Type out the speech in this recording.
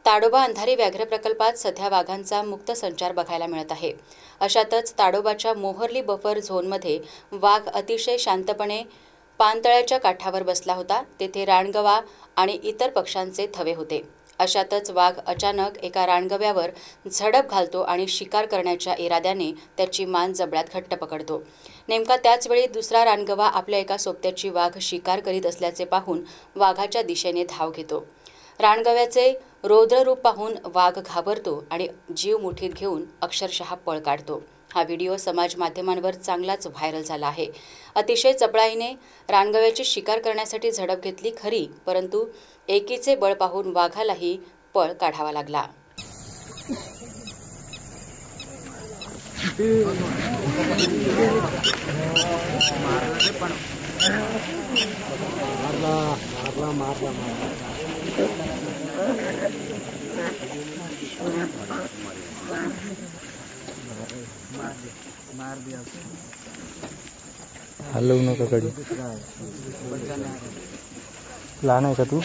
ताडोबा अंधारी व्याघ्र प्रकल्पात सध्या वाघांचा मुक्त संचार बघायला मिळत आहे। अशातच ताडोबाच्या मोहर्ली बफर झोनमध्ये वाघ अतिशय शांतपणे पानतळ्याच्या काठावर बसला होता। तेथे रानगवा आणि इतर पक्ष्यांचे थवे होते। अशातच वाघ अचानक एका रानगव्यावर झडप घालतो आणि शिकार करण्याच्या इराद्याने त्याची मान जबड्यात घट्ट पकडतो। नेमका त्याच वेळी दुसरा रानगवा आपल्या एका सोबत्याची वाघ शिकार करीत असल्याचे पाहून वाघाच्या दिशेने धाव घेतो। रानगव्याचे रौद्र रूप पाहून वाघ घाबरतो आणि जीव मुठीत घेऊन अक्षरशः पळ काढतो। हा व्हिडिओ समाज माध्यमांवर चांगलाच व्हायरल झाला आहे। अतिशय चपळाईने रानगव्याची शिकार करण्यासाठी झडप घेतली खरी, परंतु एकीचे बळ पाहून वाघालाही पळ काढावा लागला। हलवू नका कधी। लहान आहे का तू?